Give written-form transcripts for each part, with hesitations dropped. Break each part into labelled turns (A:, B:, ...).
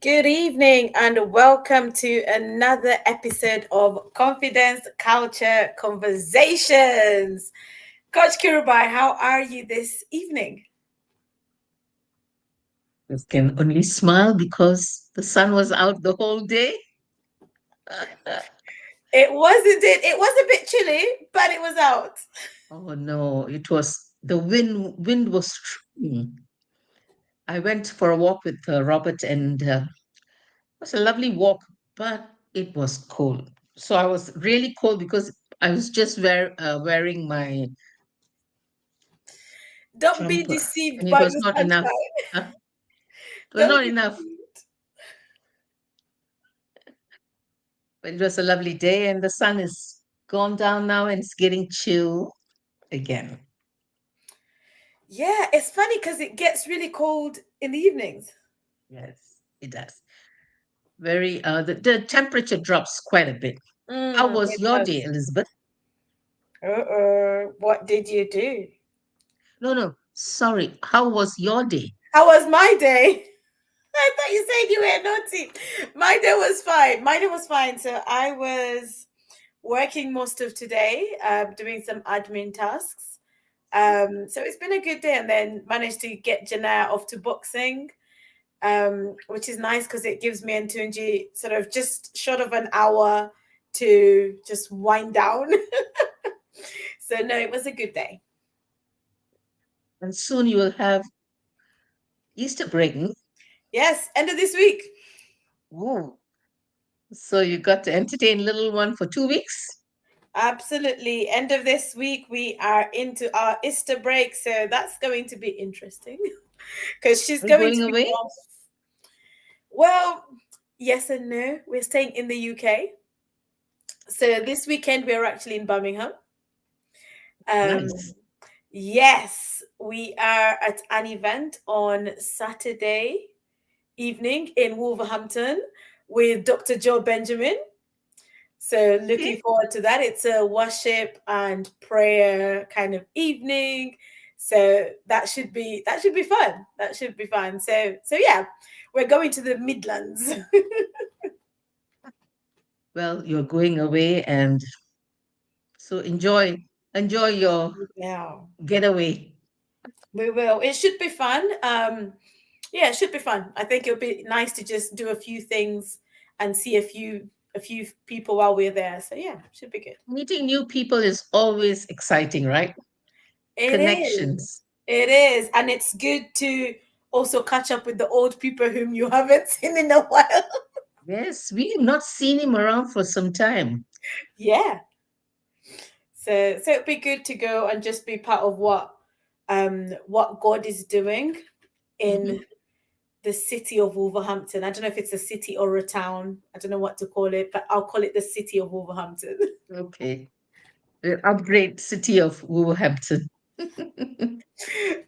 A: good evening, and welcome to another episode of Confidence Culture Conversations. Coach Kirubai, how are you this evening?
B: Just can only smile because the sun was out the whole day.
A: It was a bit chilly, but it was out.
B: Oh no, it was the wind was strong. I went for a walk with Robert, and it was a lovely walk, but it was cold. So I was really cold because I was just wearing my
A: Don't be
B: jumper,
A: deceived
B: and it
A: by
B: was
A: the
B: not enough.
A: sunshine.
B: Huh? It was
A: Don't
B: not
A: be
B: enough,
A: deceived.
B: but it was a lovely day, and the sun is gone down now, and it's getting chill again.
A: Yeah, it's funny because it gets really cold in the evenings.
B: Yes, it does. The temperature drops quite a bit. How was
A: It
B: your day,
A: does.
B: Elizabeth?
A: What did you do?
B: No, no, sorry. How was your day?
A: How was my day? I thought you said you were naughty. My day was fine. My day was fine. So I was working most of today, doing some admin tasks. So it's been a good day, and then managed to get Janaya off to boxing, which is nice because it gives me and Tunji sort of just short of an hour to just wind down. So no, it was a good day.
B: And soon you will have Easter break.
A: Yes, end of this week.
B: Ooh. So you got to entertain little one for 2 weeks.
A: Absolutely. End of this week, we are into our Easter break. So that's going to be interesting because she's
B: Are you
A: going to
B: going
A: be
B: away?
A: off. Well, yes and no. We're staying in the UK. So this weekend, we're actually in Birmingham.
B: Nice.
A: Um, yes, we are at an event on Saturday evening in Wolverhampton with Dr. Joe Benjamin. So looking
B: Okay.
A: forward to that. It's a worship and prayer kind of evening. So that should be fun. That should be fun. So yeah, we're going to the Midlands.
B: Well, you're going away, and so enjoy your
A: Yeah,
B: getaway.
A: we will. It should be fun. Yeah, it should be fun. I think it'll be nice to just do a few things and see a few people while we're there. So yeah, should be good.
B: Meeting new people is always exciting, right?
A: It is.
B: Connections.
A: It is. And it's good to also catch up with the old people whom you haven't seen in a while.
B: Yes, we have not seen him around for some time.
A: Yeah. So it'd be good to go and just be part of what God is doing in
B: Mhm.
A: the city of Wolverhampton. I don't know if it's a city or a town. I don't know what to call it, but I'll call it the city of Wolverhampton.
B: Okay. The upgrade city of Wolverhampton.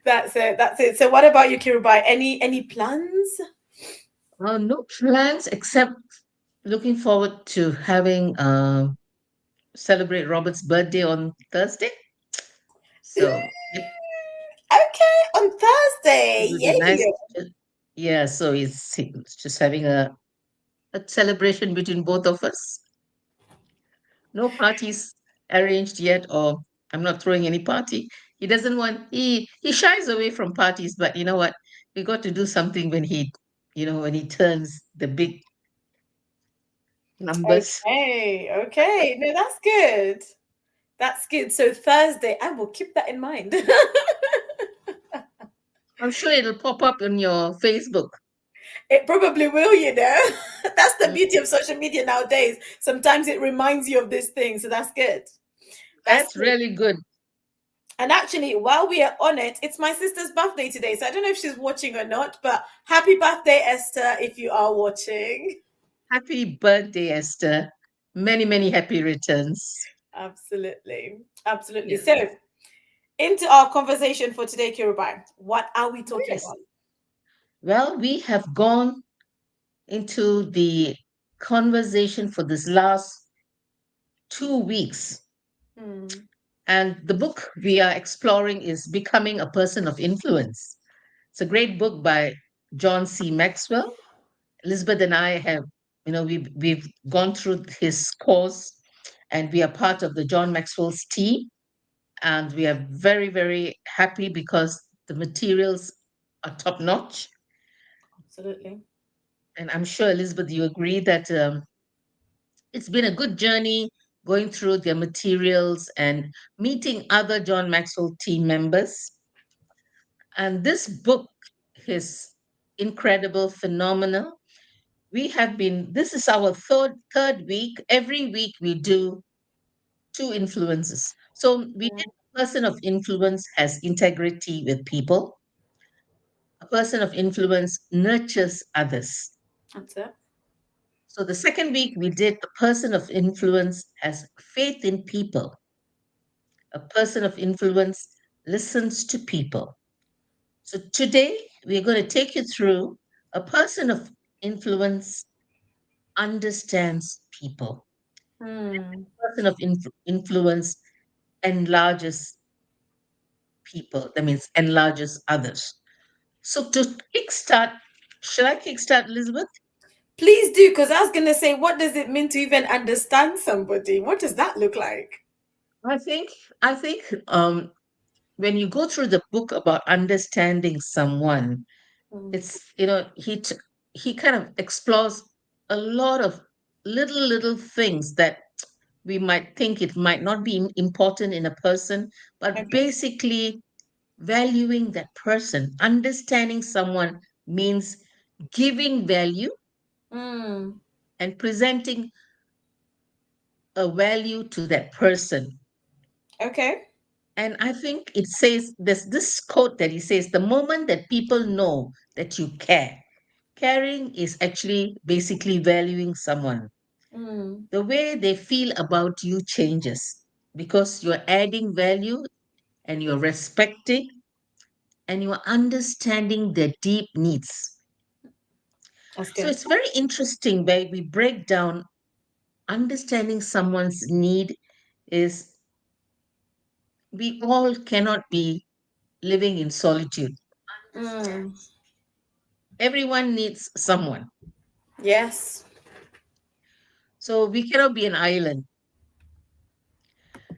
A: That's it. That's it. So what about you, Kirubai? Any plans?
B: No plans except looking forward to having celebrate Robert's birthday on Thursday. So yep,
A: Okay, on
B: it
A: Thursday.
B: will be nice.
A: Yay.
B: Yeah, so it's just having a celebration between both of us. No parties arranged yet, or I'm not throwing any party. He doesn't want he shies away from parties, but you know what? We got to do something when he turns the big numbers.
A: Okay, okay. No, that's good. That's good. So Thursday, I will keep that in mind.
B: I'm sure it'll pop up on your Facebook.
A: It probably will. That's the
B: Mm,
A: beauty of social media nowadays. Sometimes it reminds you of this thing. So that's good. That's
B: that's
A: good.
B: really good.
A: And actually, while we are on it, it's my sister's birthday today. So I don't know if she's watching or not, but happy birthday, Esther, if you are watching.
B: Happy birthday, Esther. Many, many happy returns.
A: Absolutely. Absolutely.
B: Yeah.
A: So, into our conversation for today, Kirubai. What are we talking
B: Yes.
A: about?
B: Well, we have gone into the conversation for this last 2 weeks.
A: Hmm.
B: And the book we are exploring is Becoming a Person of Influence. It's a great book by John C. Maxwell. Elizabeth and I have, we've gone through his course, and we are part of the John Maxwell's team, and we are very, very happy because the materials are top notch.
A: Absolutely.
B: And I'm sure, Elizabeth, you agree that it's been a good journey going through their materials and meeting other John Maxwell team members. And this book is incredible, phenomenal. This is our third week. Every week we do two influences. So we did
A: Mm,
B: a person of influence has integrity with people. A person of influence nurtures others.
A: that's it.
B: So the second week we did a person of influence has faith in people. A person of influence listens to people. So today we're going to take you through a person of influence understands people.
A: Mm.
B: Person of influence enlarges people. That means enlarges others. So to kickstart, should I kickstart, Elizabeth?
A: Please do, because I was going to say, what does it mean to even understand somebody? What does that look like?
B: I think when you go through the book about understanding someone,
A: Mm.
B: it's he kind of explores a lot of little things that we might think it might not be important in a person, but
A: Okay.
B: basically valuing that person. Understanding someone means giving value
A: Mm.
B: and presenting a value to that person.
A: Okay.
B: And I think it says there's this quote that he says, the moment that people know that you care, caring is actually basically valuing someone.
A: Mm.
B: The way they feel about you changes because you're adding value and you're respecting and you're understanding their deep needs.
A: That's
B: So
A: good.
B: it's very interesting where we break down understanding someone's need is we all cannot be living in solitude.
A: Mm.
B: Everyone needs someone.
A: Yes.
B: So we cannot be an island.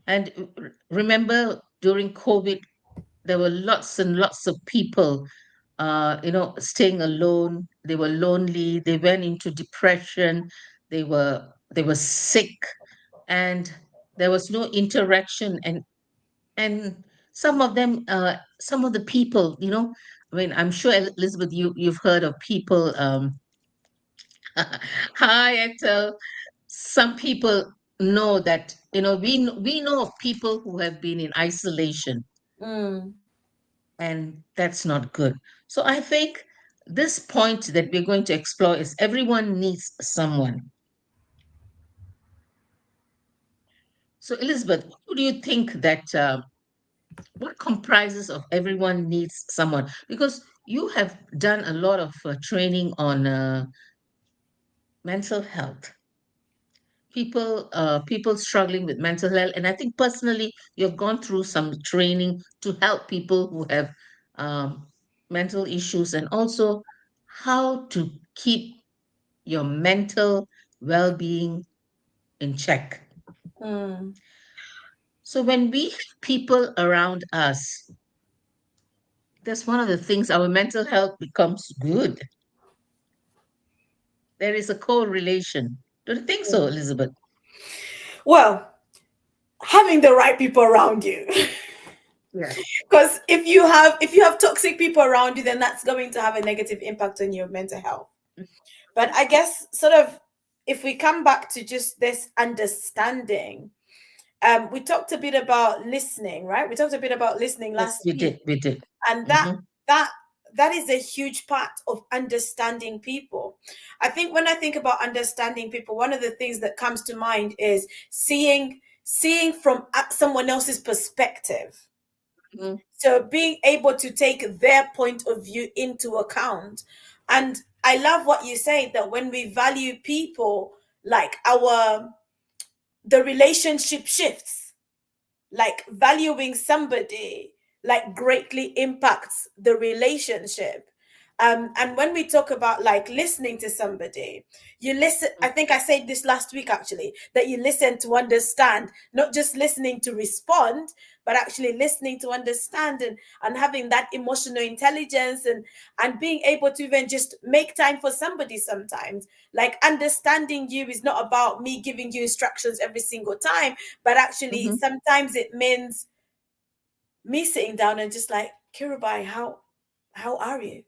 B: And remember during COVID, there were lots and lots of people, staying alone. They were lonely. They went into depression. They were sick, and there was no interaction. And some of the people, I mean, I'm sure Elizabeth, you've heard of people. Hi, Ethel. Some people know that we know of people who have been in isolation,
A: Mm.
B: and that's not good. So I think this point that we're going to explore is everyone needs someone. So Elizabeth, what do you think that what comprises of everyone needs someone? Because you have done a lot of training on mental health, people struggling with mental health, and I think personally you've gone through some training to help people who have um, mental issues, and also how to keep your mental well-being in check.
A: Mm.
B: So when we have people around us, that's one of the things, our mental health becomes good. There is a correlation. Don't you think so, Elizabeth?
A: Well, having the right people around you.
B: Yeah.
A: Because if you have toxic people around you, then that's going to have a negative impact on your mental health. But I guess sort of if we come back to just this understanding, we talked a bit about listening, right? We talked a bit about listening
B: Yes,
A: last
B: we
A: week,
B: did. We did.
A: and that
B: Hmm.
A: that that is a huge part of understanding people. I think when I think about understanding people, one of the things that comes to mind is seeing from someone else's perspective.
B: Hmm.
A: So being able to take their point of view into account. And I love what you say that when we value people, like the relationship shifts, like valuing somebody like greatly impacts the relationship. And when we talk about like listening to somebody, you listen. I think I said this last week actually, that you listen to understand, not just listening to respond, but actually listening to understand, and having that emotional intelligence, and being able to even just make time for somebody sometimes. Like understanding you is not about me giving you instructions every single time, but actually
B: Mm-hmm.
A: sometimes it means me sitting down and just like, Kirubai, how are you?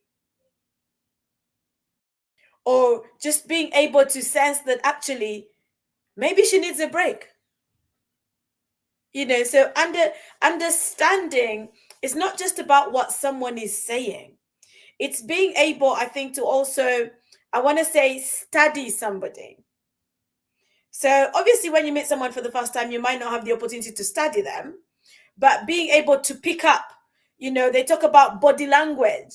A: Or just being able to sense that actually maybe she needs a break. So understanding is not just about what someone is saying. It's being able, I think, to also, I want to say, study somebody. So obviously when you meet someone for the first time, you might not have the opportunity to study them, but being able to pick up, they talk about body language.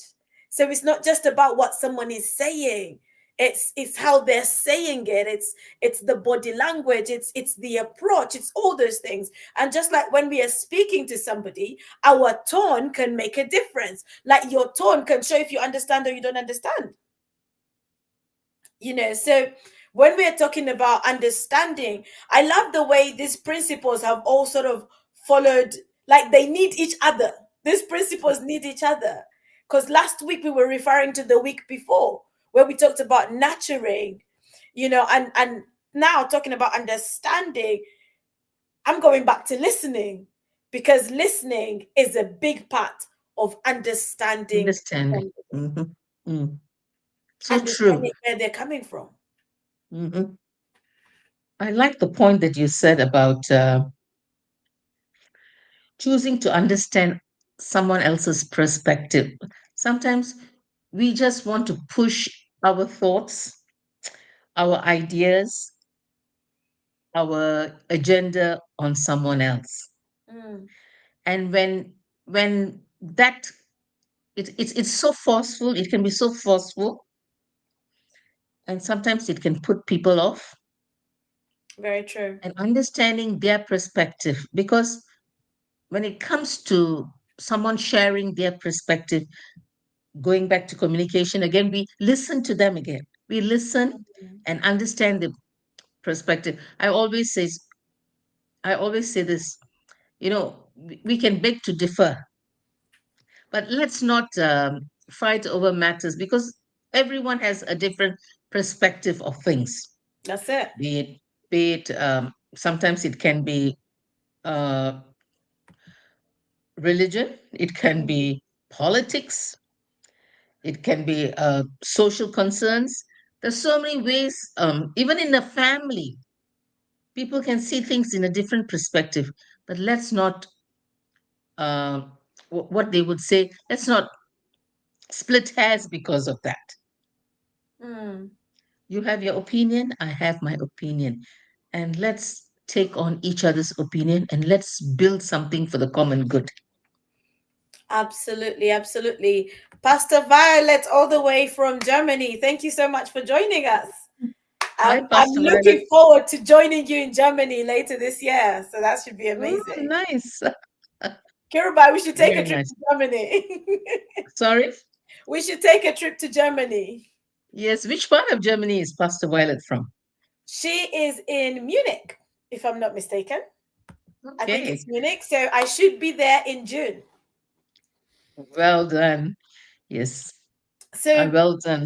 A: So it's not just about what someone is saying. It's how they're saying it. It's the body language. It's the approach. It's all those things. And just like when we are speaking to somebody, our tone can make a difference. Like your tone can show if you understand or you don't understand. So when we're talking about understanding, I love the way these principles have all sort of followed, like they need each other. These principles need each other, because last week we were referring to the week before, where we talked about nurturing, and now talking about understanding. I'm going back to listening, because listening is a big part of understanding
B: Understanding.
A: somebody,
B: Mm-hmm. Mm. So true.
A: understanding where they're coming from.
B: Mm-hmm. I like the point that you said about choosing to understand someone else's perspective. Sometimes we just want to push our thoughts, our ideas, our agenda on someone else.
A: Mm,
B: And when that it's so forceful, it can be so forceful, and sometimes it can put people off.
A: very true.
B: And understanding their perspective, because when it comes to someone sharing their perspective, going back to communication again, we listen to them again. We listen
A: Mhm.
B: and understand the perspective. I always say this, we can beg to differ, but let's not fight over matters, because everyone has a different perspective of things.
A: That's it.
B: Be it sometimes it can be uh, religion, it can
A: Mhm.
B: be politics, it can be social concerns. There's so many ways, even in a family, people can see things in a different perspective. But let's not, uh, what they would say, let's not split hairs because of that.
A: Mm,
B: You have your opinion, I have my opinion. And let's take on each other's opinion and let's build something for the common good.
A: absolutely, absolutely. Pastor Violet, all the way from Germany. Thank you so much for joining us.
B: Hi,
A: I'm
B: Pastor Violet.
A: looking forward to joining you in Germany later this year. So that should be
B: Oh,
A: amazing.
B: nice.
A: Kirubai, we should take a
B: Very
A: trip
B: nice.
A: to Germany.
B: Sorry?
A: We should take a trip to Germany.
B: Yes. Which part of Germany is Pastor Violet from?
A: She is in Munich, if I'm not mistaken. I think
B: Okay.
A: it's Munich. So I should be there in June.
B: Well done. Yes.
A: So
B: Well done.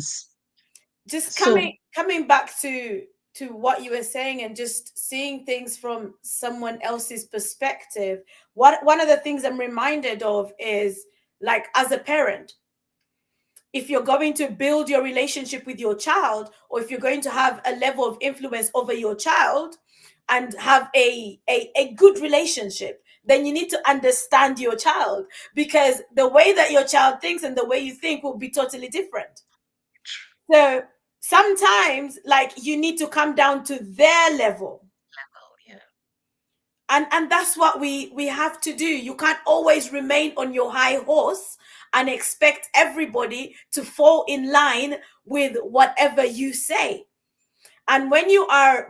A: just coming
B: So,
A: coming back to what you were saying, and just seeing things from someone else's perspective, what one of the things I'm reminded of is, like, as a parent, if you're going to build your relationship with your child, or if you're going to have a level of influence over your child and have a good relationship, then you need to understand your child, because the way that your child thinks and the way you think will be totally different. So sometimes, like, you need to come down to their level,
B: oh, yeah.
A: and that's what we have to do. You can't always remain on your high horse and expect everybody to fall in line with whatever you say. And when you are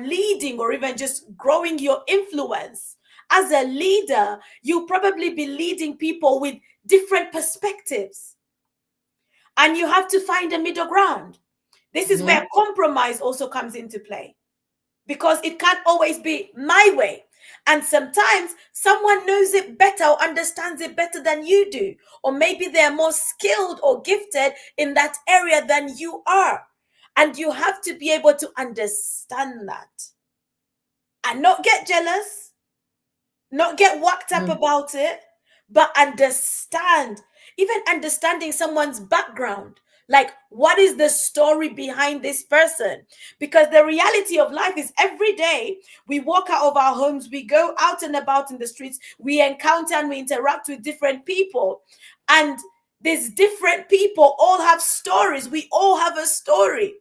A: leading, or even just growing your influence as a leader, you'll probably be leading people with different perspectives. And you have to find a middle ground. This is
B: Mhm.
A: where compromise also comes into play, because it can't always be my way. And sometimes someone knows it better or understands it better than you do. Or maybe they're more skilled or gifted in that area than you are. And you have to be able to understand that and not get jealous, not get worked up
B: Mhm.
A: about it, but understand, even understanding someone's background. Like, what is the story behind this person? Because the reality of life is every day we walk out of our homes, we go out and about in the streets, we encounter and we interact with different people. And these different people all have stories. We all have a story.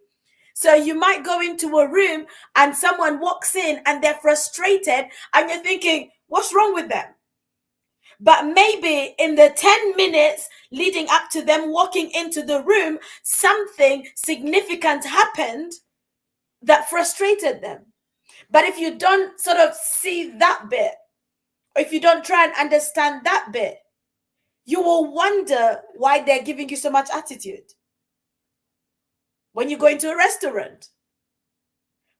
A: So you might go into a room and someone walks in and they're frustrated and you're thinking, what's wrong with them? But maybe in the 10 minutes leading up to them walking into the room, something significant happened that frustrated them. But if you don't sort of see that bit, or if you don't try and understand that bit, you will wonder why they're giving you so much attitude. When you go into a restaurant,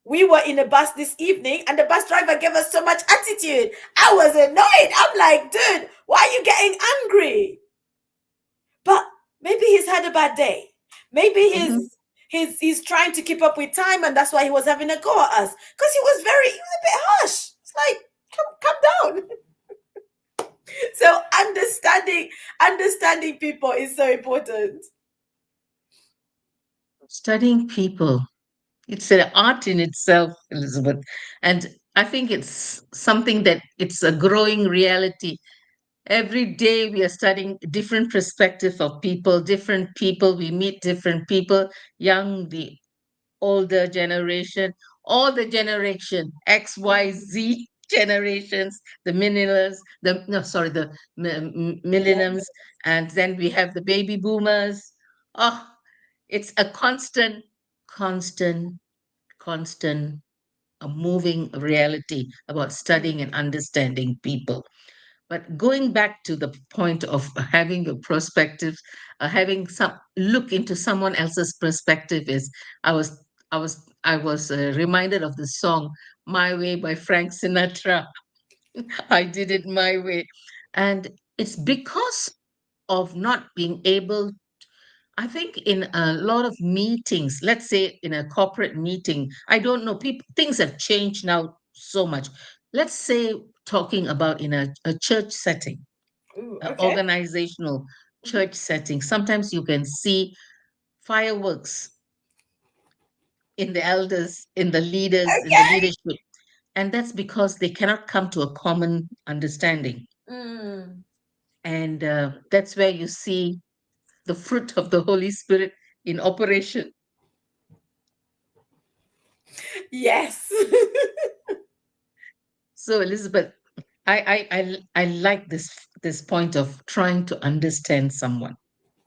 A: we were in a bus this evening and the bus driver gave us so much attitude. I was annoyed. I'm like, dude, why are you getting angry? But maybe he's had a bad day. Maybe
B: Mhm.
A: he's trying to keep up with time and that's why he was having a go at us. Because he was a bit harsh. It's like, come down. So understanding people is so important.
B: Studying people. It's an art in itself, Elizabeth. And I think it's something that it's a growing reality. Every day we are studying different perspective of people, different people. We meet different people, young, the older generation, all the generation, X, Y, Z generations, the millennials, the no, sorry, the millenniums,
A: Yes.
B: and then we have the baby boomers. Oh, it's a constant, constant, a moving reality about studying and understanding people. But going back to the point of having a perspective, having some look into someone else's perspective is, I was, I was reminded of the song "My Way" by Frank Sinatra. I did it my way, and it's because of not being able. I think in a lot of meetings, let's say in a corporate meeting, I don't know, people things have changed now so much. Let's say talking about in a church setting,
A: Ooh,
B: an
A: okay.
B: organizational
A: Mhm.
B: church setting. Sometimes you can see fireworks in the elders, in the leaders, in the
A: Okay.
B: leadership. And that's because they cannot come to a common understanding.
A: Mm.
B: And that's where you see the fruit of the Holy Spirit in operation.
A: Yes.
B: So, Elizabeth, I like this point of trying to understand someone.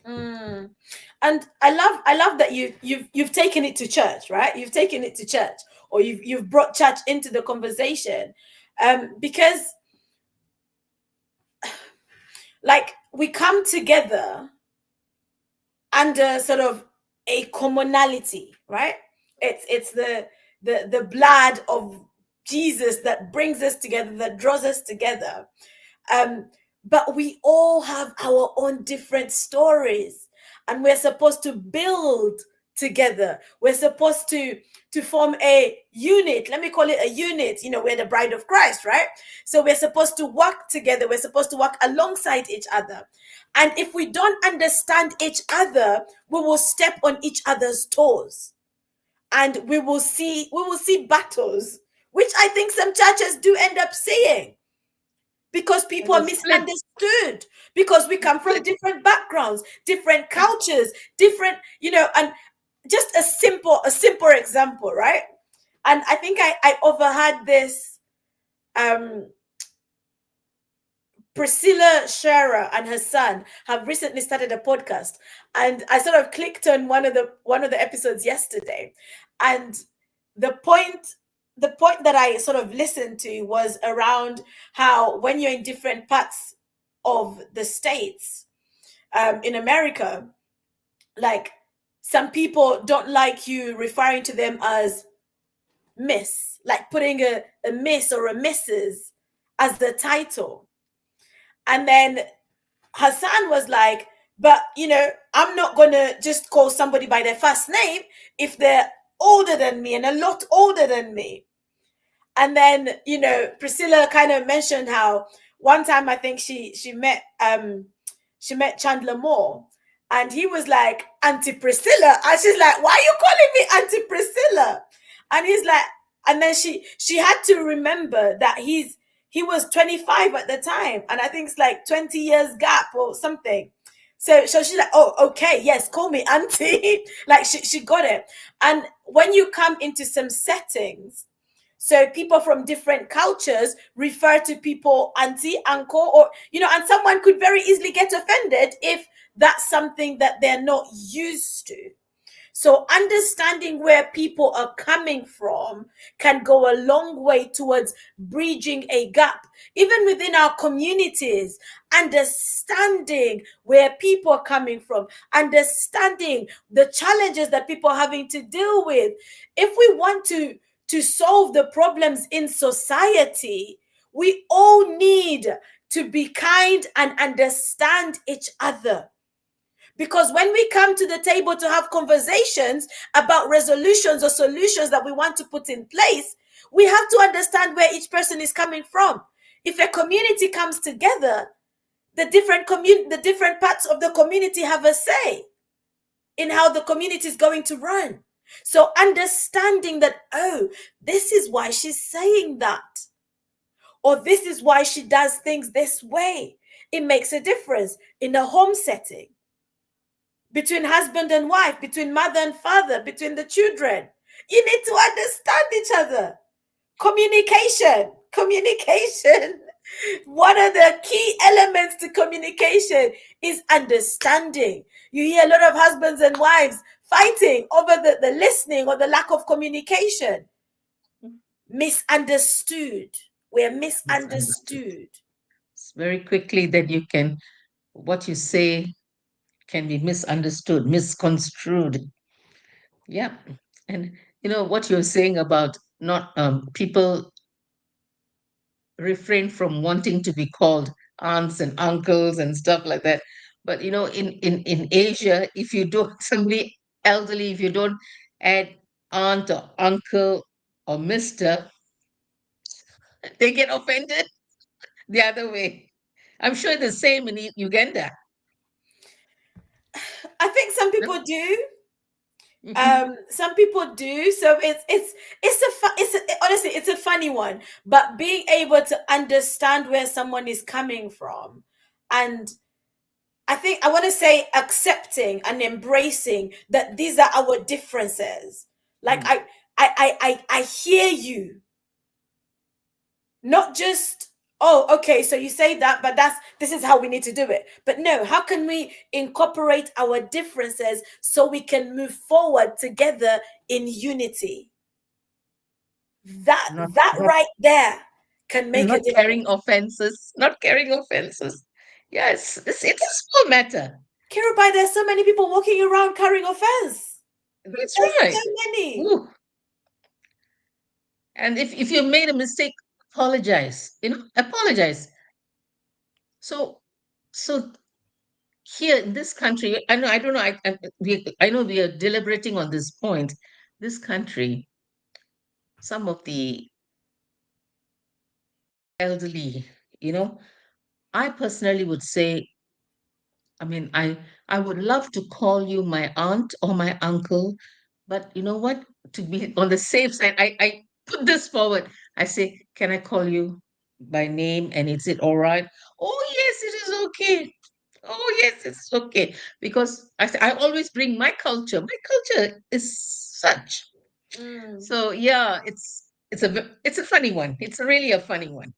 A: Mm. And I love that you've taken it to church, right? You've taken it to church, or you've brought church into the conversation, because like we come together under sort of a commonality, right? It's the blood of Jesus that brings us together, that draws us together. Um, but we all have our own different stories, and we're supposed to build together. We're supposed to form a unit. Let me call it a unit. You know, we're the bride of Christ, right? So we're supposed to work together. We're supposed to work alongside each other. And if we don't understand each other, we will step on each other's toes, and we will see battles, which I think some churches do end up seeing, because
B: And
A: people
B: the
A: are
B: split,
A: misunderstood, because we
B: the
A: come from
B: split.
A: different backgrounds, different cultures, different, and just a simple example, right? And I think I overheard this. um Priscilla Scherer and her son have recently started a podcast, and I sort of clicked on one of the episodes yesterday, and the point the point that I sort of listened to was around how when you're in different parts of the states, in America, like some people don't like you referring to them as miss, like putting a miss or a missus as the title. And then Hassan was like, but I'm not gonna just call somebody by their first name if they're older than me and a lot older than me. And then Priscilla kind of mentioned how one time I think she met Chandler Moore, and he was like, Auntie Priscilla, and she's like, why are you calling me Auntie Priscilla? And he's like, and then she had to remember that he was 25 at the time, and I think it's like 20 years gap or something. So she's like, oh, okay, yes, call me auntie. Like she got it. And when you come into some settings, so people from different cultures refer to people auntie, uncle, or and someone could very easily get offended if that's something that they're not used to. So understanding where people are coming from can go a long way towards bridging a gap, even within our communities. Understanding where people are coming from, understanding the challenges that people are having to deal with. If we want to solve the problems in society, we all need to be kind and understand each other. Because when we come to the table to have conversations about resolutions or solutions that we want to put in place, we have to understand where each person is coming from. If a community comes together, the different parts of the community have a say in how the community is going to run. So understanding that, oh, this is why she's saying that, or this is why she does things this way. It makes a difference in a home setting, between husband and wife, between mother and father, between the children. You need to understand each other. Communication. One of the key elements to communication is understanding. You hear a lot of husbands and wives fighting over the listening or the lack of communication. Misunderstood. We're
B: Misunderstood.
A: misunderstood.
B: Very quickly that what you say can be misunderstood, misconstrued. Yeah. And what you're saying about not people refrain from wanting to be called aunts and uncles and stuff like that. But in Asia, if you don't somebody elderly, if you don't add aunt or uncle or mister, they get offended the other way. I'm sure the same in Uganda.
A: I think some
B: No?
A: people do.
B: Mhm.
A: Some people do. So honestly, it's a funny one. But being able to understand where someone is coming from, and I think I want to say accepting and embracing that these are our differences. Like
B: Mm.
A: I hear you. Not just, oh, okay, so you say that, but this is how we need to do it. But no, how can we incorporate our differences so we can move forward together in unity? that
B: Not
A: that
B: not
A: right there can make a
B: not carrying
A: difference.
B: offenses, not carrying offenses. Yes, it's a small matter.
A: Kirubai, there's so many people walking around carrying offense.
B: That's
A: There's so
B: right.
A: many.
B: Ooh. And if you made a mistake, apologize. Apologize. So so here in this country, I don't know. I know we are deliberating on this point. This country, some of the elderly, you know, I personally would say, I mean, I would love to call you my aunt or my uncle, but you know what? To be on the safe side, I put this forward. I say, can I call you by name? And is it all right? Oh yes, it is okay. Oh yes, it's okay. Because I always bring my culture. My culture is such.
A: Mm.
B: So yeah, it's a funny one. It's really a funny one.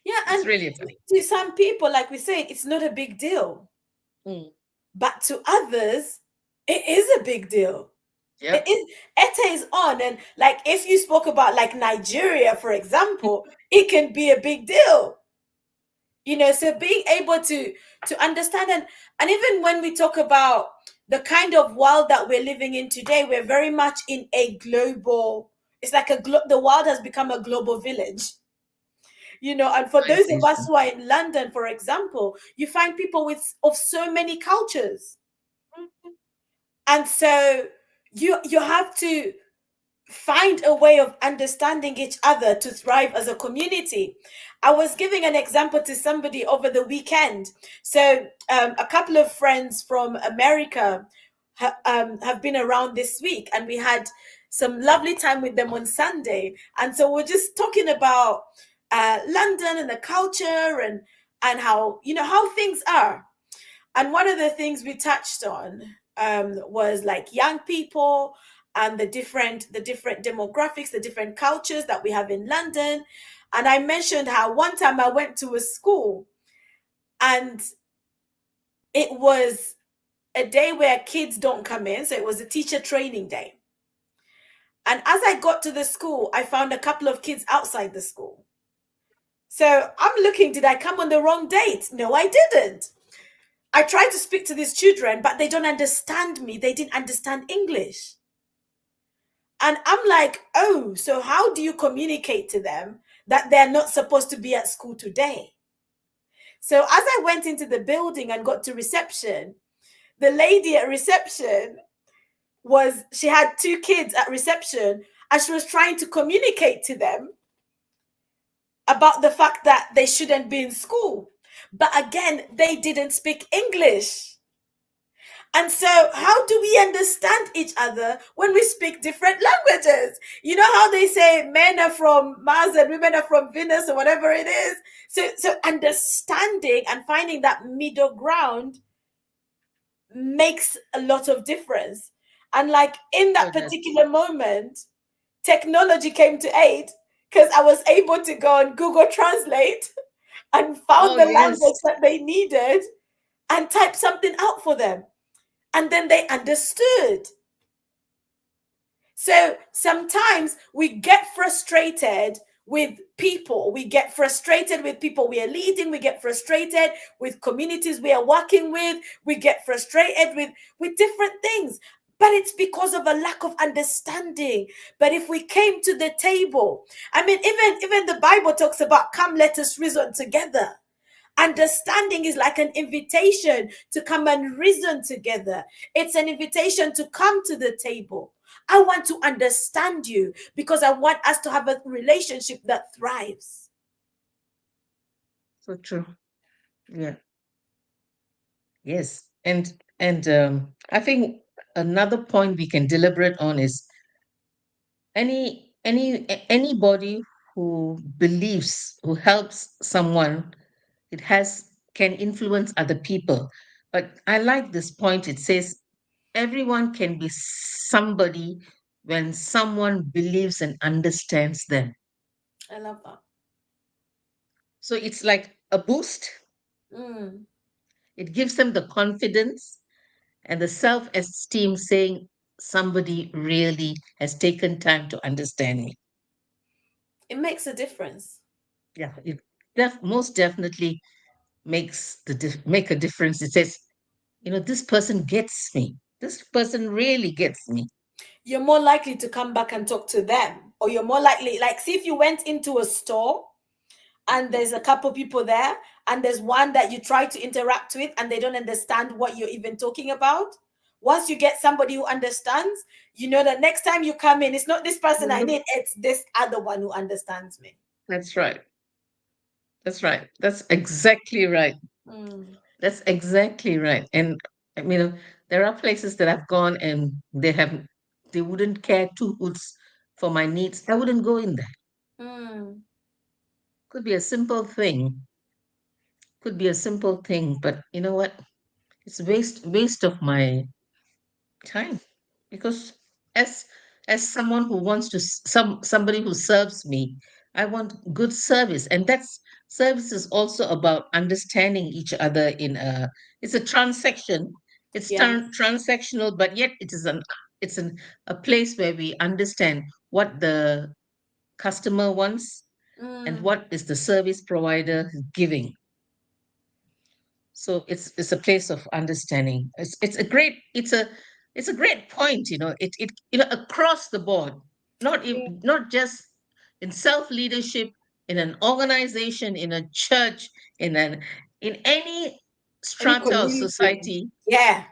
A: Yeah,
B: It's
A: and
B: really a funny.
A: to some people, like we said, it's not a big deal,
B: Mm.
A: but to others, it is a big deal. It
B: Yep.
A: is. Ete is on, and like if you spoke about like Nigeria, for example, it can be a big deal. So being able to understand, and even when we talk about the kind of world that we're living in today, we're very much in a global, it's like the world has become a global village, and for those of us
B: Civilization.
A: who are in London, for example, you find people with of so many cultures.
B: Mhm.
A: And so you have to find a way of understanding each other to thrive as a community. I was giving an example to somebody over the weekend. So, a couple of friends from America have been around this week, and we had some lovely time with them on Sunday. And so we're just talking about London and the culture and how things are. And one of the things we touched on was like young people and the different demographics, the different cultures that we have in London. And I mentioned how one time I went to a school, and it was a day where kids don't come in, so it was a teacher training day. And as I got to the school, I found a couple of kids outside the school. So I'm looking, did I come on the wrong date? No, I didn't. I tried to speak to these children, but they don't understand me. They didn't understand English. And I'm like, oh, so how do you communicate to them that they're not supposed to be at school today? So as I went into the building and got to reception, the lady at reception she had two kids at reception, and she was trying to communicate to them about the fact that they shouldn't be in school. But again, they didn't speak English. And so, how do we understand each other when we speak different languages? You know how they say men are from Mars and women are from Venus or whatever it is? So understanding and finding that middle ground makes a lot of difference. And like in
B: Oh,
A: that
B: that.
A: particular moment, technology came to aid because I was able to go on Google Translate and
B: Oh,
A: found the
B: yes.
A: language that they needed and type something out for them. And then they understood. So sometimes we get frustrated with people. We get frustrated with people we are leading. We get frustrated with communities we are working with. We get frustrated with different things. But it's because of a lack of understanding. But if we came to the table, I mean, even the Bible talks about come, let us reason together. Understanding is like an invitation to come and reason together. It's an invitation to come to the table. I want to understand you because I want us to have a relationship that thrives.
B: So true. Yeah. Yes. And I think another point we can deliberate on is anybody who believes, who helps someone, it has can influence other people. But I like this point. It says everyone can be somebody when someone believes and understands them.
A: I love that.
B: So it's like a boost.
A: Mm.
B: It gives them the confidence and the self-esteem, saying somebody really has taken time to understand me.
A: It makes a difference.
B: Yeah, it most definitely make a difference. It says, this person gets me. This person really gets me.
A: You're more likely to come back and talk to them, or you're more likely, like, see if you went into a store and there's a couple people there and there's one that you try to interact with and they don't understand what you're even talking about. Once you get somebody who understands, you know that next time you come in, it's not this person
B: You
A: I
B: look,
A: need, it's this other one who understands me.
B: that's right. That's right. That's exactly right.
A: Mm,
B: That's exactly right. And I mean, there are places that I've gone and they wouldn't care two hoots for my needs. I wouldn't go in there.
A: mm,
B: Could be a simple thing. Could be a simple thing, but you know what? It's waste of my time, because as someone who wants to somebody who serves me, I want good service, and that's service is also about understanding each other in a it's a transaction. It's
A: yeah.
B: transactional, but yet it's a place where we understand what the customer wants and
A: Mm,
B: what is the service provider giving. So it's a place of understanding. It's a great point. Across the board, not just in self leadership, in an organization, in a church, in any
A: Any
B: strata of
A: community.
B: society.
A: Yeah.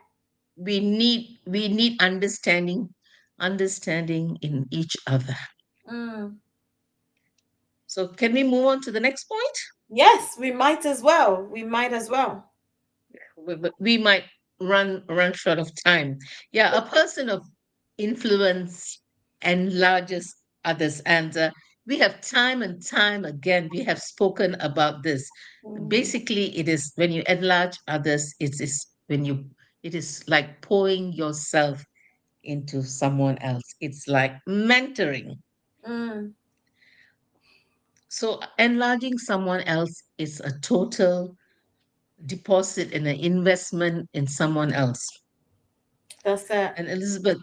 B: We need understanding in each other.
A: Mm.
B: So can we move on to the next point?
A: Yes, we might as well. We might as well.
B: We might run short of time. Yeah, a person of influence enlarges others, and we have time and time again we have spoken about this.
A: Mm.
B: Basically, it is when you enlarge others. It is like pouring yourself into someone else. It's like mentoring.
A: Mm.
B: So enlarging someone else is a total deposit and an investment in someone else.
A: That's it.
B: And Elizabeth,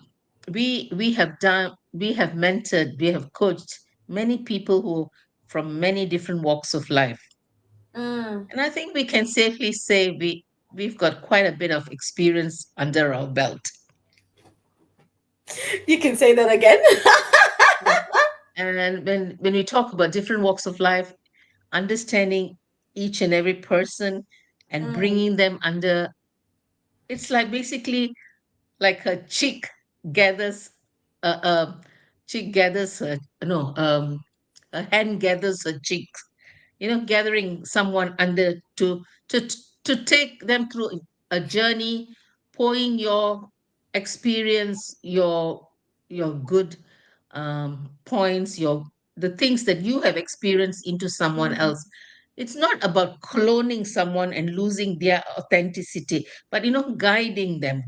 B: we have mentored, we have coached many people who from many different walks of life.
A: Mm.
B: And I think we can safely say we've got quite a bit of experience under our belt.
A: You can say that again.
B: Yeah. And when we talk about different walks of life, understanding each and every person and
A: Mm.
B: bringing them under, it's like basically like a chick gathers a chick gathers a no a hen gathers a chick, gathering someone under to to take them through a journey, pouring your experience, your good points, the things that you have experienced into someone
A: Mm.
B: else. It's not about cloning someone and losing their authenticity, but guiding them.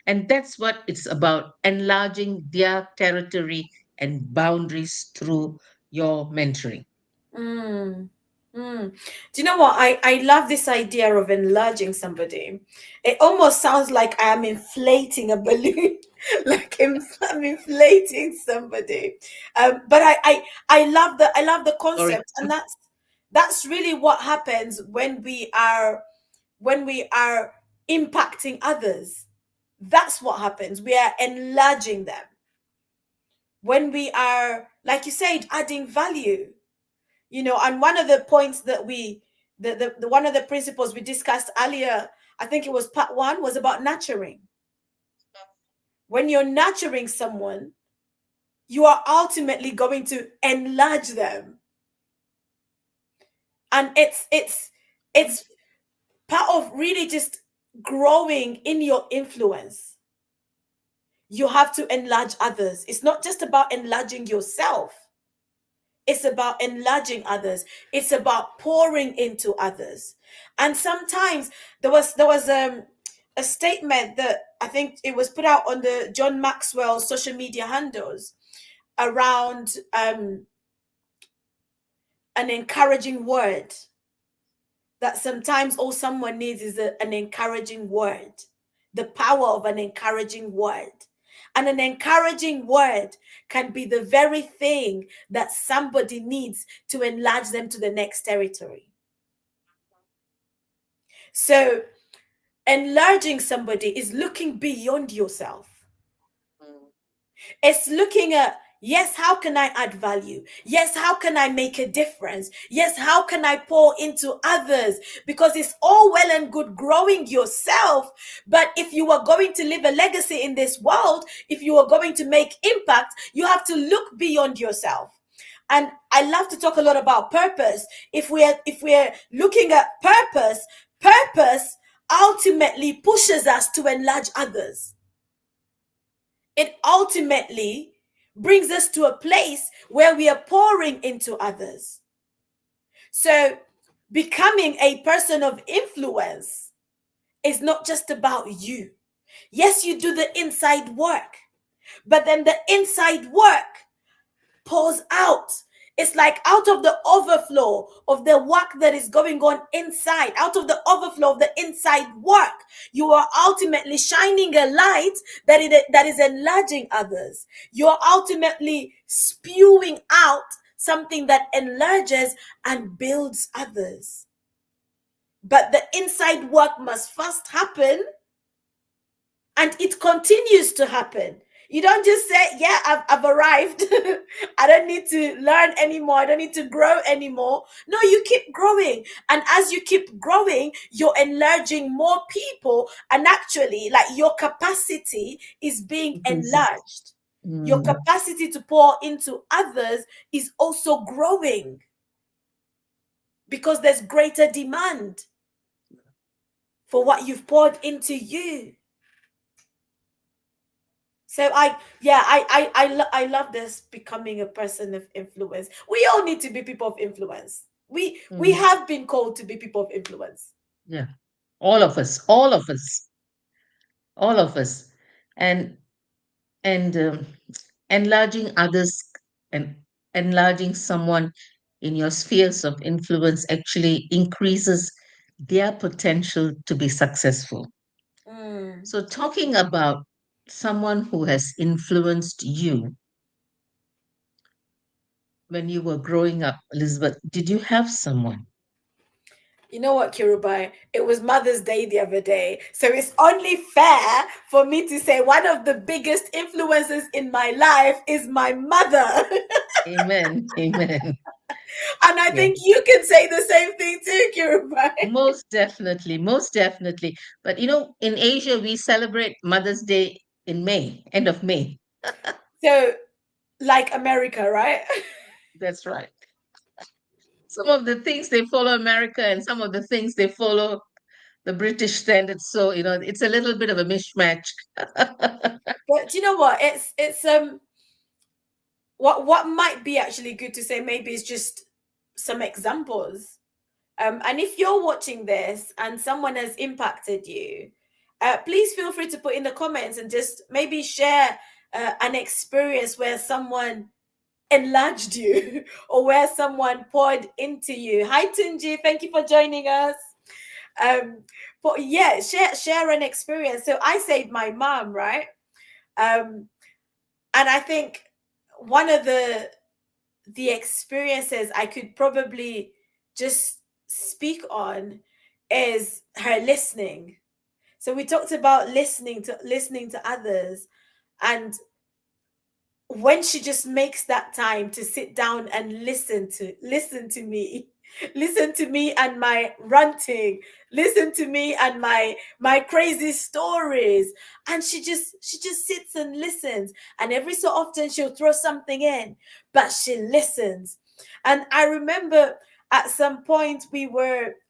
B: And that's what it's about, enlarging their territory and boundaries through your mentoring.
A: Mm. Mm. Do you know what? I love this idea of enlarging somebody. It almost sounds like I am inflating a balloon, like I'm inflating somebody. But I love the
B: Sorry.
A: concept, and that's really what happens when we are impacting others. That's what happens. We are enlarging them when we are, like you said, adding value. And one of the points that the one of the principles we discussed earlier, I think it was part one, was about nurturing. When you're nurturing someone, you are ultimately going to enlarge them. And it's part of really just growing in your influence. You have to enlarge others. It's not just about enlarging yourself. It's about enlarging others. It's about pouring into others. And sometimes there was a statement that I think it was put out on the John Maxwell social media handles around an encouraging word, that sometimes all someone needs is an encouraging word, the power of an encouraging word. And an encouraging word can be the very thing that somebody needs to enlarge them to the next territory. So, enlarging somebody is looking beyond yourself.
B: Mm.
A: It's looking at, yes, how can I add value? Yes, how can I make a difference? Yes, how can I pour into others? Because it's all well and good growing yourself. But if you are going to leave a legacy in this world, if you are going to make impact, you have to look beyond yourself. And I love to talk a lot about purpose. If we're looking at purpose ultimately pushes us to enlarge others. It ultimately brings us to a place where we are pouring into others. So, becoming a person of influence is not just about you. Yes, you do the inside work, but then the inside work pours out. It's like out of the overflow of the work that is going on inside, out of the overflow of the inside work, you are ultimately shining a light that is enlarging others. You're ultimately spewing out something that enlarges and builds others. but the inside work must first happen, and it continues to happen. You don't just say, yeah, I've arrived. I don't need to learn anymore. I don't need to grow anymore. No, you keep growing. And as you keep growing, you're enlarging more people. And actually, like, your capacity is being
B: Increases.
A: enlarged. Your
B: Mm,
A: capacity to pour into others is also growing because there's greater demand for what you've poured into you. So I love this, becoming a person of influence. We all need to be people of influence. We
B: mm,
A: have been called to be people of influence.
B: yeah. All of us, all of us, all of us. And and enlarging others and enlarging someone in your spheres of influence actually increases their potential to be successful.
A: Mm.
B: So, talking about someone who has influenced you when you were growing up, Elizabeth, did you have someone?
A: You know what, Kirubai? It was Mother's Day the other day. So it's only fair for me to say one of the biggest influences in my life is my mother.
B: Amen. Amen.
A: And I
B: Yeah.
A: think you can say the same thing too, Kirubai.
B: Most definitely. Most definitely. But in Asia, we celebrate Mother's Day in May, end of May.
A: So, like America, right?
B: That's right. Some of the things they follow America and some of the things they follow the British standards. So, it's a little bit of a mishmash.
A: But do you know what? It's what might be actually good to say maybe is just some examples. And if you're watching this and someone has impacted you, please feel free to put in the comments and just maybe share an experience where someone enlarged you or where someone poured into you. Hi Tunji, thank you for joining us. But yeah, share an experience. So I said my mom, right? Um, and I think one of the experiences I could probably just speak on is her listening. So we talked about listening to others, and when she just makes that time to sit down and listen to me, listen to me and my ranting, listen to me and my crazy stories, and she just sits and listens, and every so often she'll throw something in, but she listens. And I remember at some point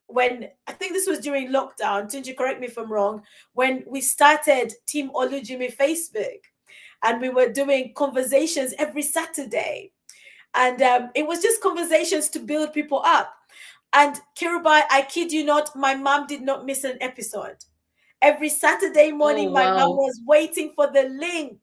A: when I think this was during lockdown, Tunji, correct me if I'm wrong, when we started Team Olujimi Facebook, and we were doing conversations every Saturday. And it was just conversations to build people up. And Kirubai, I kid you not, my mom did not miss an episode. Every Saturday
B: Oh,
A: morning, my mom
B: wow.
A: was waiting for the link.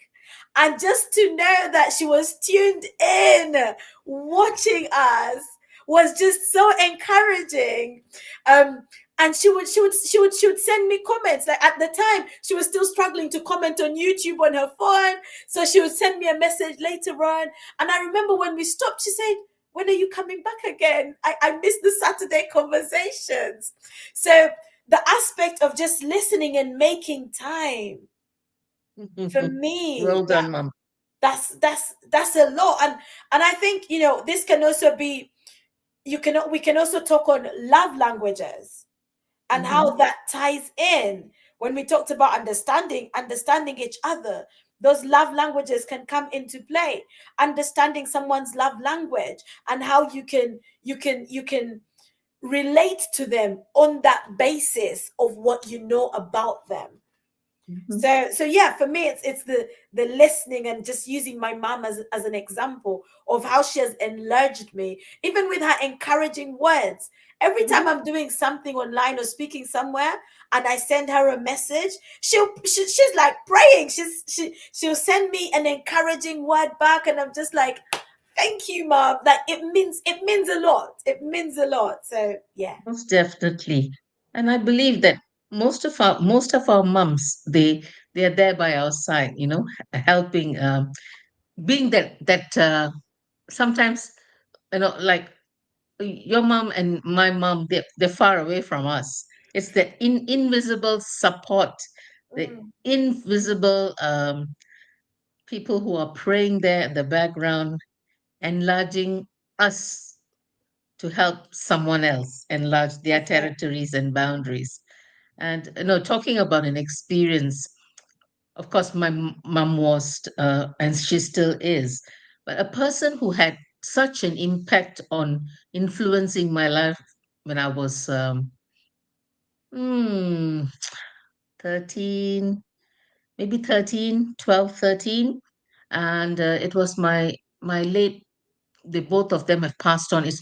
A: And just to know that she was tuned in, watching us, was just so encouraging. Um, and she would send me comments. Like, at the time, she was still struggling to comment on YouTube on her phone. So she would send me a message later on. And I remember when we stopped, she said, "When are you coming back again? I missed the Saturday conversations." So the aspect of just listening and making time, for me,
B: Well done, Mom.
A: that's a lot. And I think, this can also be, we can also talk on love languages and how
B: Hmm.
A: that ties in. When we talked about understanding each other, those love languages can come into play. Understanding someone's love language and how you can relate to them on that basis of what you know about them.
B: Hmm.
A: So yeah, for me, it's the listening, and just using my mom as an example of how she has enlarged me, even with her encouraging words. Every
B: Hmm.
A: time I'm doing something online or speaking somewhere, and I send her a message, she's like praying. She'll send me an encouraging word back, and I'm just like, "Thank you, mom." Like, it means a lot. It means a lot. So yeah.
B: Most definitely. And I believe that most of our moms, they are there by our side, helping, being that sometimes, like your mom and my mom, they're far away from us. It's the invisible support, the
A: Mm,
B: invisible people who are praying there in the background, enlarging us to help someone else enlarge their
A: that's it.
B: territories and boundaries. And talking about an experience, of course, my mom was, and she still is, but a person who had such an impact on influencing my life when I was hmm, 13, maybe 13, 12, 13. And it was my late, the both of them have passed on. It's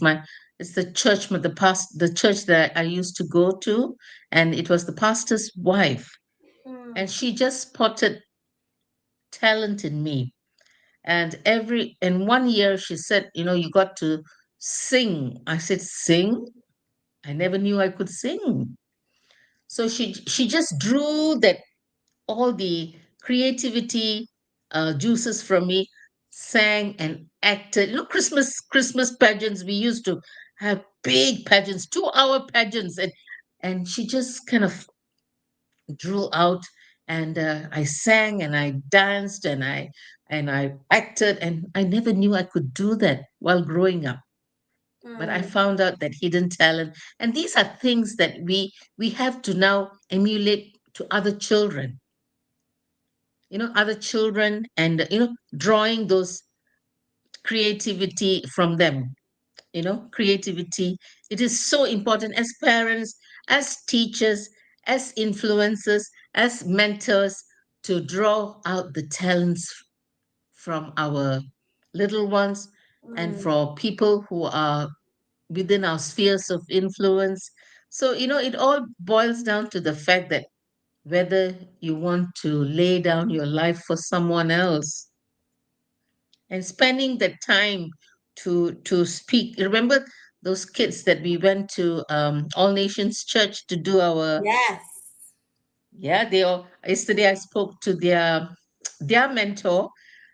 B: the church, the church that I used to go to, and it was the pastor's wife.
A: Mm,
B: And she just spotted talent in me. And one year she said, you got to sing. I said, sing? I never knew I could sing. So she just drew that all the creativity juices from me, sang and acted. Christmas pageants, we used to have big pageants, 2-hour pageants, and she just kind of drew out, and I sang and I danced and I acted, and I never knew I could do that while growing up. But I
A: mm,
B: found out that hidden talent, and these are things that we have to now emulate to other children, and drawing those creativity from them. Creativity, it is so important as parents, as teachers, as influencers, as mentors, to draw out the talents from our little ones, and
A: mm,
B: for people who are within our spheres of influence. So it all boils down to the fact that whether you want to lay down your life for someone else and spending that time to speak. Remember those kids that we went to All Nations Church to do our,
A: yes.
B: yeah, they all, yesterday I spoke to their mentor,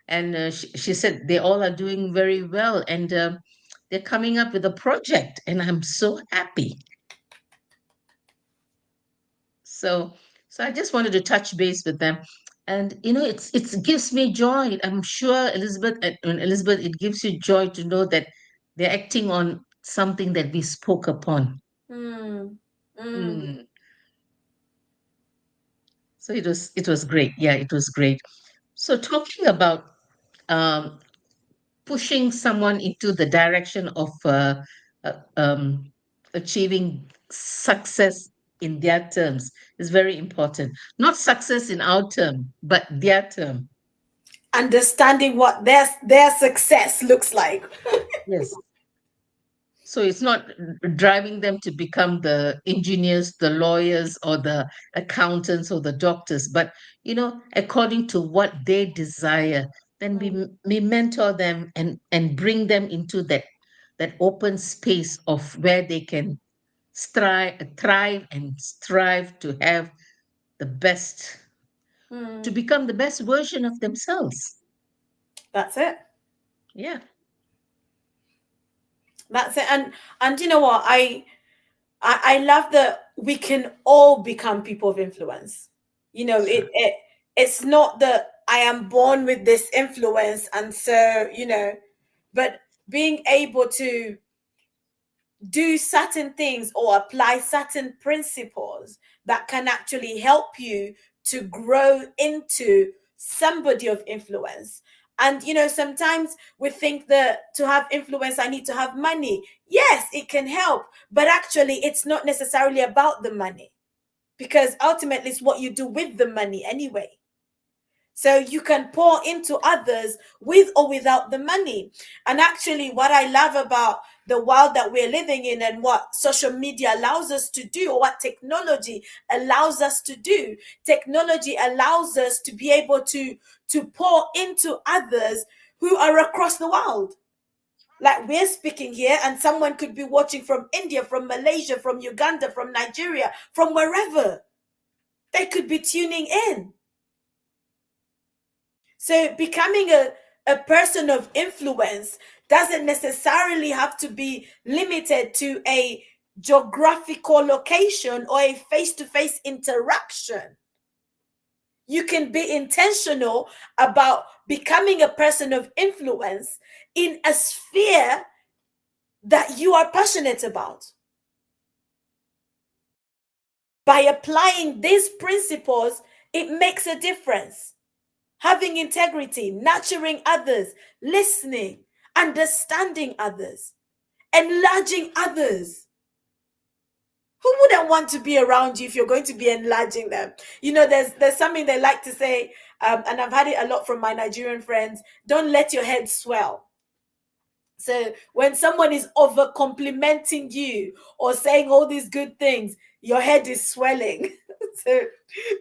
B: and she said they all are doing very well, and they're coming up with a project, and I'm so happy. So so I just wanted to touch base with them. And it gives me joy. I'm sure Elizabeth, it gives you joy to know that they're acting on something that we spoke upon.
A: Mm, mm,
B: Hmm. So it was great. Yeah, it was great. So talking about um, pushing someone into the direction of uh, um, achieving success in their terms is very important. Not success in our term, but their term.
A: understanding what their success looks like.
B: Yes. So it's not driving them to become the engineers, the lawyers, or the accountants or the doctors, but according to what they desire. Then we
A: Mm,
B: we mentor them and bring them into that open space of where they can thrive and strive to have the best, to
A: mm,
B: become the best version of themselves.
A: that's it.
B: Yeah,
A: That's it. And you know what? I love that we can all become people of influence.
B: sure.
A: It's not that I am born with this influence, and so but being able to do certain things or apply certain principles that can actually help you to grow into somebody of influence. And sometimes we think that to have influence, I need to have money. Yes, it can help, but actually, it's not necessarily about the money, because ultimately, it's what you do with the money anyway. So you can pour into others with or without the money. And actually, what I love about the world that we're living in and what social media allows us to do, or what technology allows us to do, technology allows us to be able to pour into others who are across the world. Like we're speaking here, and someone could be watching from India, from Malaysia, from Uganda, from Nigeria, from wherever. They could be tuning in. So becoming a person of influence doesn't necessarily have to be limited to a geographical location or a face to face interaction. You can be intentional about becoming a person of influence in a sphere that you are passionate about. By applying these principles, it makes a difference. Having integrity, nurturing others, listening, understanding others, enlarging others. Who wouldn't want to be around you if you're going to be enlarging them? You know, there's something they like to say, and I've had it a lot from my Nigerian friends. Don't let your head swell. So when someone is over complimenting you or saying all these good things, your head is swelling. so,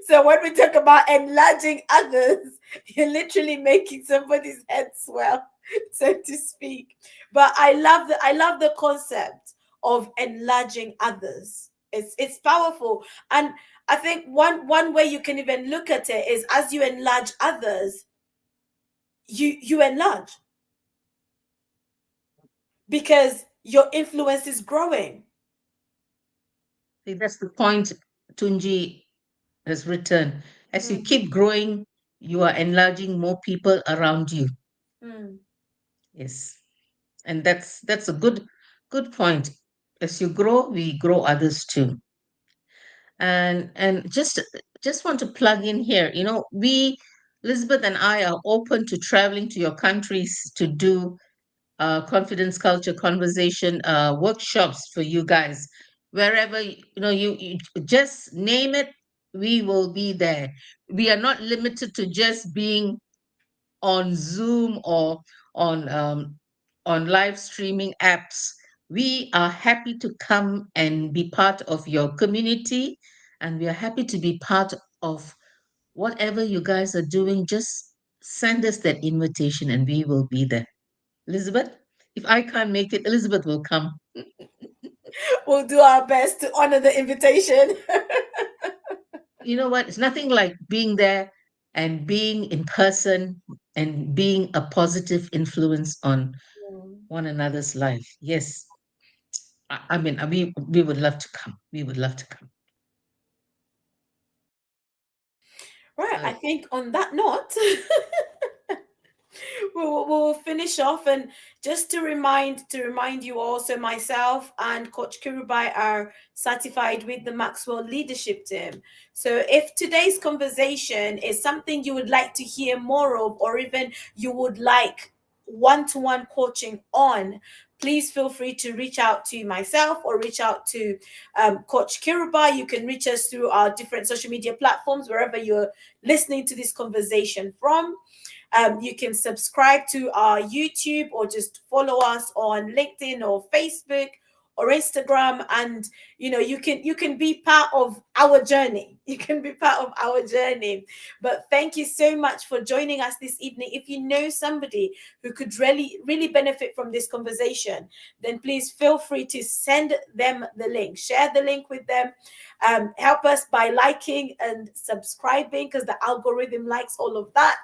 A: so when we talk about enlarging others, you're literally making somebody's head swell, so to speak. But I love the concept of enlarging others. It's powerful, and I think one way you can even look at it is as you enlarge others, you enlarge because your influence is growing.
B: See, that's the point Tunji has written. As you
A: Mm,
B: keep growing, you are enlarging more people around you.
A: mm.
B: Yes. And that's a good point. As you grow, we grow others too. And just want to plug in here. We, Elizabeth and I, are open to traveling to your countries to do confidence culture conversation workshops for you guys. Wherever you just name it, we will be there. We are not limited to just being on Zoom or on live streaming apps. We are happy to come and be part of your community, and we are happy to be part of whatever you guys are doing. Just send us that invitation, and we will be there. Elizabeth, if I can't make it, Elizabeth will come.
A: We'll do our best to honor the invitation.
B: You know what? It's nothing like being there and being in person and being a positive influence on one another's life. Yes, I mean, we would love to come. We would love to come.
A: Right, I
B: So,
A: think on that note, we'll finish off, and just to remind you also, myself and Coach Kirubai are certified with the Maxwell leadership team. So if today's conversation is something you would like to hear more of, or even you would like one-to-one coaching on, please feel free to reach out to myself or reach out to Coach Kirubai. You can reach us through our different social media platforms, wherever you're listening to this conversation from. You can subscribe to our YouTube or just follow us on LinkedIn or Facebook or Instagram, and you can be part of our journey. You can be part of our journey. But thank you so much for joining us this evening. If you know somebody who could really really benefit from this conversation, then please feel free to send them the link, share the link with them. Help us by liking and subscribing, because the algorithm likes all of that.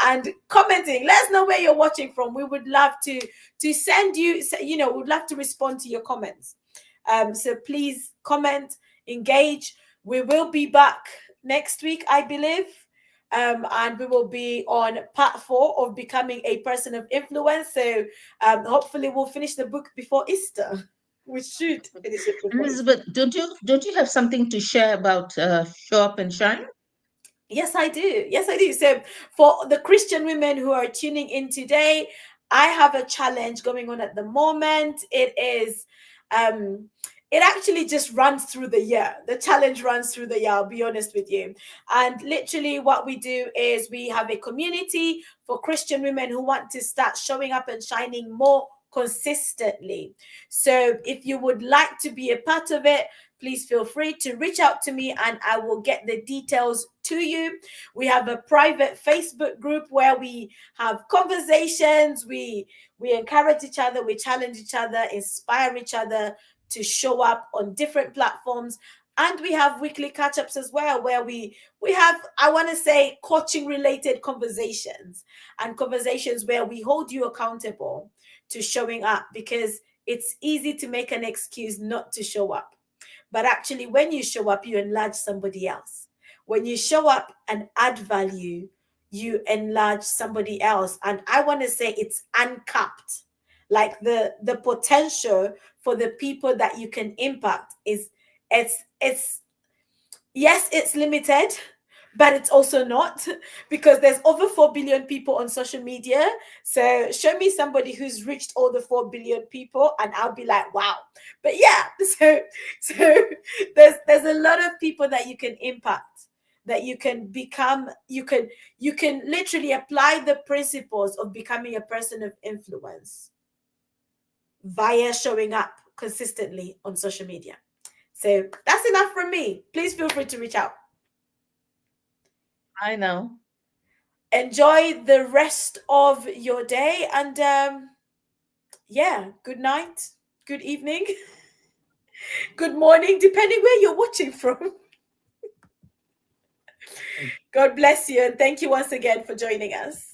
A: And commenting, let us know where you're watching from. We would love to send you, we'd love to respond to your comments. So please comment, engage. We will be back next week, I believe. And we will be on part 4 of becoming a person of influence. So hopefully we'll finish the book before Easter. We should finish it before Easter.
B: Elizabeth, don't you have something to share about Show Up and Shine?
A: Yes, I do. Yes, I do. So, for the Christian women who are tuning in today, I have a challenge going on at the moment. It actually just runs through the year. The challenge runs through the year, I'll be honest with you. And literally, what we do is we have a community for Christian women who want to start showing up and shining more consistently. So, if you would like to be a part of it, please feel free to reach out to me and I will get the details to you. We have a private Facebook group where we have conversations, we encourage each other, we challenge each other, inspire each other to show up on different platforms. And we have weekly catch-ups as well, where we have, I want to say, coaching related conversations, and conversations where we hold you accountable to showing up, because it's easy to make an excuse not to show up. But actually, when you show up, you enlarge somebody else. When you show up and add value, you enlarge somebody else. And I want to say it's uncapped. Like the potential for the people that you can impact is, it's yes, it's limited, but it's also not, because there's over 4 billion people on social media. So show me somebody who's reached all the 4 billion people and I'll be like, wow. But yeah, so there's a lot of people that you can impact, that you can become. You can literally apply the principles of becoming a person of influence via showing up consistently on social media. So that's enough from me. Please feel free to reach out.
B: I know.
A: Enjoy the rest of your day, and yeah, good night, good evening, good morning, depending where you're watching from. God bless you, and thank you once again for joining us.